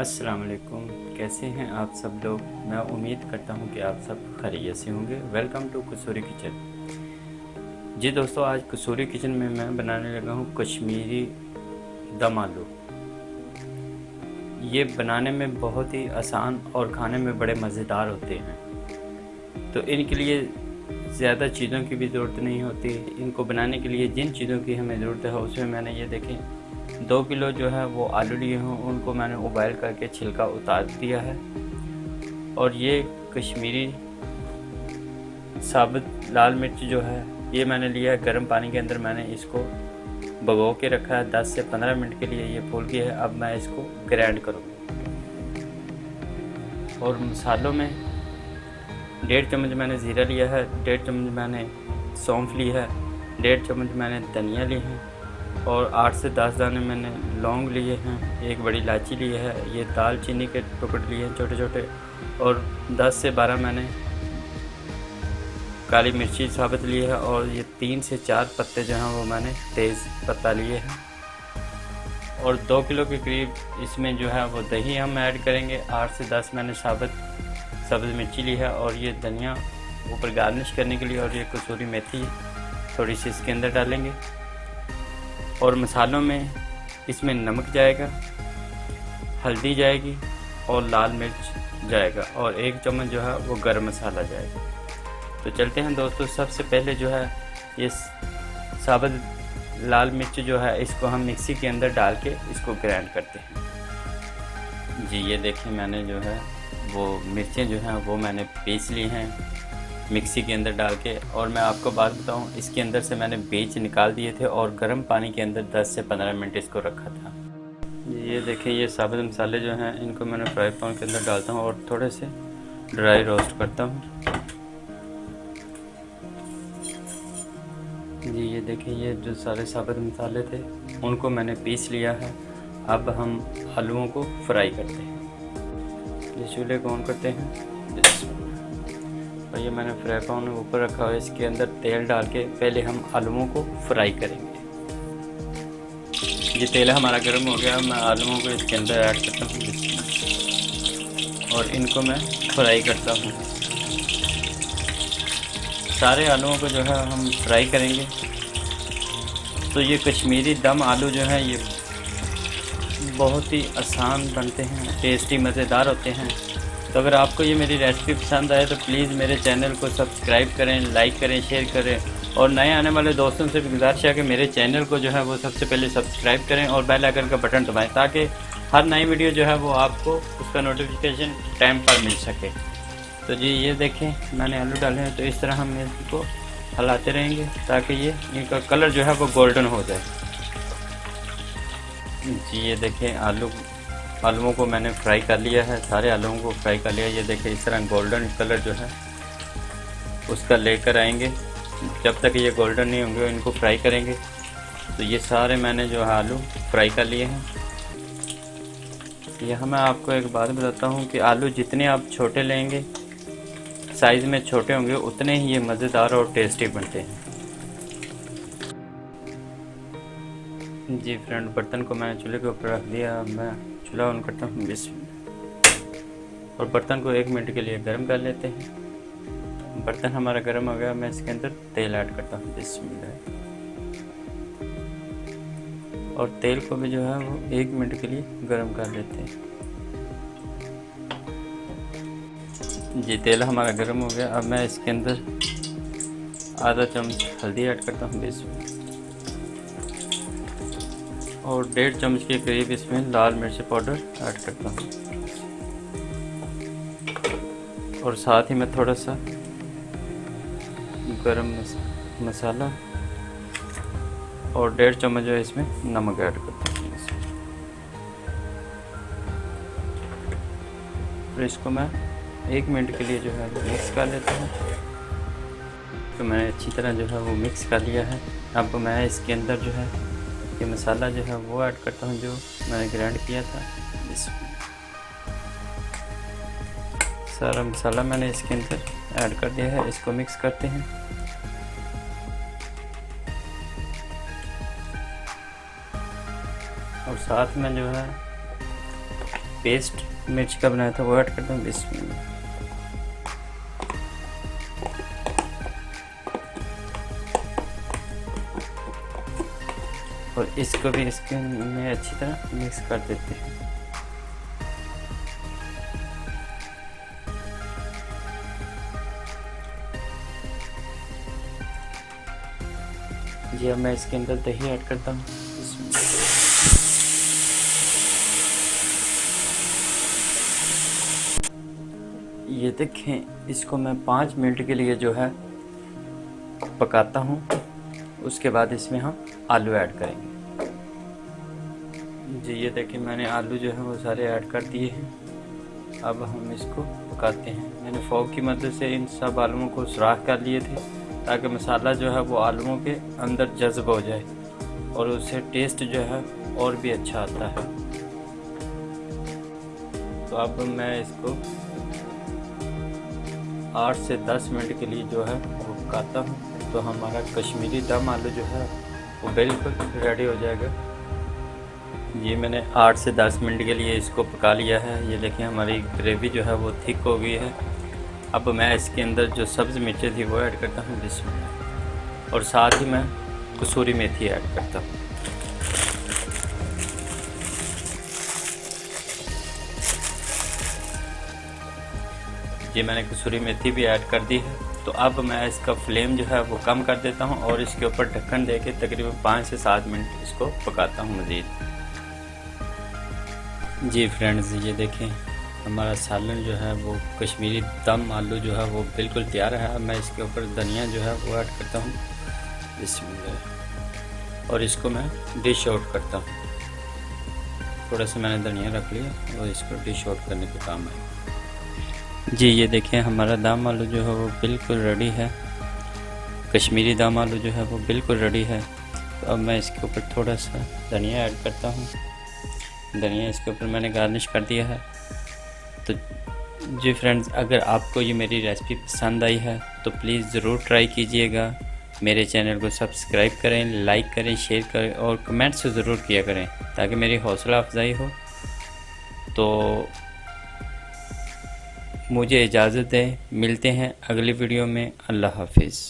अस्सलाम वालेकुम। कैसे हैं आप सब लोग। मैं उम्मीद करता हूं कि आप सब खैरियत से होंगे। Welcome to Kasuri kitchen. जी दोस्तों, आज कसूरी किचन में मैं बनाने लगा हूं कश्मीरी दम आलू। ये बनाने में बहुत ही आसान और खाने में बड़े मज़ेदार होते हैं। तो इनके लिए ज़्यादा चीज़ों की भी ज़रूरत नहीं होती। इनको बनाने के लिए जिन चीज़ों की हमें ज़रूरत है उसमें मैंने ये देखें 2 किलो जो है वो आलू लिए हों, उनको मैंने उबाल करके छिलका उतार दिया है। और ये कश्मीरी साबुत लाल मिर्च जो है ये मैंने लिया है गर्म पानी के अंदर। मैंने इसको भगो के रखा है 10 से 15 मिनट के लिए। ये फूल गया है। अब मैं इसको ग्राइंड करूँगा। और मसालों में 1.5 चम्मच मैंने ज़ीरा लिया है, 1.5 चम्मच मैंने सौंफ ली है, 1.5 चम्मच मैंने धनिया ली है और 8 से 10 दाने मैंने लौंग लिए हैं, एक बड़ी इलायची ली है, ये दालचीनी के टुकड़े लिए हैं छोटे छोटे, और 10 से 12 मैंने काली मिर्ची साबुत ली है, और ये 3 से 4 पत्ते जो हैं वो मैंने तेज़ पत्ता लिए हैं। और 2 किलो के करीब इसमें जो है वो दही हम ऐड करेंगे। 8 से 10 मैंने सब्ज़ मिर्ची ली है, और ये धनिया ऊपर गार्निश करने के लिए, और ये कसूरी मेथी थोड़ी सी इसके अंदर डालेंगे। और मसालों में इसमें नमक जाएगा, हल्दी जाएगी और लाल मिर्च जाएगा, और 1 चम्मच जो है वो गरम मसाला जाएगा। तो चलते हैं दोस्तों। सबसे पहले जो है ये साबुत लाल मिर्च जो है इसको हम मिक्सी के अंदर डाल के इसको ग्राइंड करते हैं। जी ये देखिए, मैंने जो है वो मिर्चें जो हैं वो मैंने पीस ली हैं मिक्सी के अंदर डाल के। और मैं आपको बात बताऊं, इसके अंदर से मैंने बीज निकाल दिए थे और गर्म पानी के अंदर 10 से 15 मिनट इसको रखा था। ये देखें, ये साबुत मसाले जो हैं इनको मैंने फ्राई पैन के अंदर डालता हूं और थोड़े से ड्राई रोस्ट करता हूं। जी ये देखें, ये जो सारे साबुत मसाले थे उनको मैंने पीस लिया है। अब हम आलूओं को फ्राई करते हैं। ये चूल्हे को ऑन करते हैं और ये मैंने फ्राई पैन ऊपर रखा हुआ है। इसके अंदर तेल डाल के पहले हम आलूओं को फ्राई करेंगे। ये तेल हमारा गर्म हो गया। मैं आलूओं को इसके अंदर ऐड करता हूँ और इनको मैं फ्राई करता हूँ। सारे आलूओं को जो है हम फ्राई करेंगे। तो ये कश्मीरी दम आलू जो है ये बहुत ही आसान बनते हैं, टेस्टी मज़ेदार होते हैं। तो अगर आपको ये मेरी रेसिपी पसंद आए तो प्लीज़ मेरे चैनल को सब्सक्राइब करें, लाइक करें, शेयर करें, और नए आने वाले दोस्तों से भी गुजारिश है कि मेरे चैनल को जो है वो सबसे पहले सब्सक्राइब करें और बेल आइकन का बटन दबाएं, ताकि हर नई वीडियो जो है वो आपको उसका नोटिफिकेशन टाइम पर मिल सके। तो जी ये देखें, मैंने आलू डाले हैं, तो इस तरह हम इसको हलाते रहेंगे ताकि ये इनका कलर जो है वो गोल्डन हो जाए। जी ये देखें, आलूओं को मैंने फ्राई कर लिया है, सारे आलूओं को फ्राई कर लिया। ये देखें, इस तरह गोल्डन कलर जो है उसका लेकर आएंगे। जब तक ये गोल्डन नहीं होंगे इनको फ्राई करेंगे। तो ये सारे मैंने जो है आलू फ्राई कर लिए हैं। यहाँ मैं आपको एक बात बताता हूँ कि आलू जितने आप छोटे लेंगे, साइज़ में छोटे होंगे, उतने ही ये मज़ेदार और टेस्टी बनते हैं। जी फ्रेंड, बर्तन को मैंने चूल्हे के ऊपर रख दिया। मैं चूल्हा ऑन करता हूँ और बर्तन को 1 मिनट के लिए गर्म कर लेते हैं। बर्तन हमारा गर्म हो गया। मैं इसके अंदर तेल ऐड करता हूँ बिस्मिल्लाह। और तेल को भी जो है वो 1 मिनट के लिए गर्म कर लेते हैं। जी तेल हमारा गर्म हो गया। अब मैं इसके अंदर आधा चम्मच हल्दी ऐड करता हूँ बिस्मिल्लाह, और 1.5 चम्मच के करीब इसमें लाल मिर्च पाउडर ऐड करता हूँ, और साथ ही मैं थोड़ा सा गरम मसाला और 1.5 चम्मच जो है इसमें नमक ऐड करता हूँ। फिर इसको मैं 1 मिनट के लिए जो है मिक्स कर लेता हूँ। तो मैंने अच्छी तरह जो है वो मिक्स कर लिया है। अब मैं इसके अंदर जो है ये मसाला जो है वो ऐड करता हूँ जो मैंने ग्राइंड किया था। सारा मसाला मैंने इसके अंदर ऐड कर दिया है। इसको मिक्स करते हैं। और साथ में जो है पेस्ट मिर्च का बनाया था वो ऐड करता हूँ। बिस्मिल्लाह। और इसको भी इसके में अच्छी तरह मिक्स कर देते हैं। जी अब मैं इसके अंदर दही ऐड करता हूँ। ये देखें, इसको मैं 5 मिनट के लिए जो है पकाता हूँ। उसके बाद इसमें हम आलू ऐड करेंगे। जी ये देखिए, मैंने आलू जो है वो सारे ऐड कर दिए हैं। अब हम इसको पकाते हैं। मैंने फोक की मदद से इन सब आलूओं को सुराख कर लिए थे ताकि मसाला जो है वो आलूओं के अंदर जज़्ब हो जाए और उससे टेस्ट जो है और भी अच्छा आता है। तो अब मैं इसको 8 से 10 मिनट के लिए जो है वो पकाता हूँ। तो हमारा कश्मीरी दम आलू जो है वो बिल्कुल रेडी हो जाएगा। ये मैंने 8 से 10 मिनट के लिए इसको पका लिया है। ये देखिए हमारी ग्रेवी जो है वो थिक हो गई है। अब मैं इसके अंदर जो सब्ज़ मिर्चें थी वो ऐड करता हूँ बिस्मिल्लाह, और साथ ही मैं कसूरी मेथी ऐड करता हूँ। ये मैंने कसूरी मेथी भी ऐड कर दी है। तो अब मैं इसका फ्लेम जो है वो कम कर देता हूँ और इसके ऊपर ढक्कन दे के तकरीबन 5 से 7 मिनट इसको पकाता हूँ मज़ीद। जी फ्रेंड्स, ये देखें हमारा सालन जो है वो कश्मीरी दम आलू जो है वो बिल्कुल तैयार है। मैं इसके ऊपर धनिया जो है वो ऐड करता हूँ बिस्मिल्लाह, और इसको मैं डिश आउट करता हूँ। थोड़ा सा मैंने धनिया रख लिया और इसको डिश आउट करने के काम है। जी ये देखें हमारा दम आलू जो है वो बिल्कुल रेडी है। कश्मीरी दम आलू जो है वो बिल्कुल रेडी है। तो अब मैं इसके ऊपर थोड़ा सा धनिया ऐड करता हूँ। धनिया इसके ऊपर मैंने गार्निश कर दिया है। तो जी फ्रेंड्स, अगर आपको ये मेरी रेसिपी पसंद आई है तो प्लीज़ ज़रूर ट्राई कीजिएगा। मेरे चैनल को सब्सक्राइब करें, लाइक करें, शेयर करें और कमेंट्स ज़रूर किया करें ताकि मेरी हौसला अफजाई हो। तो मुझे इजाज़त दें, मिलते हैं अगली वीडियो में। अल्लाह हाफिज़।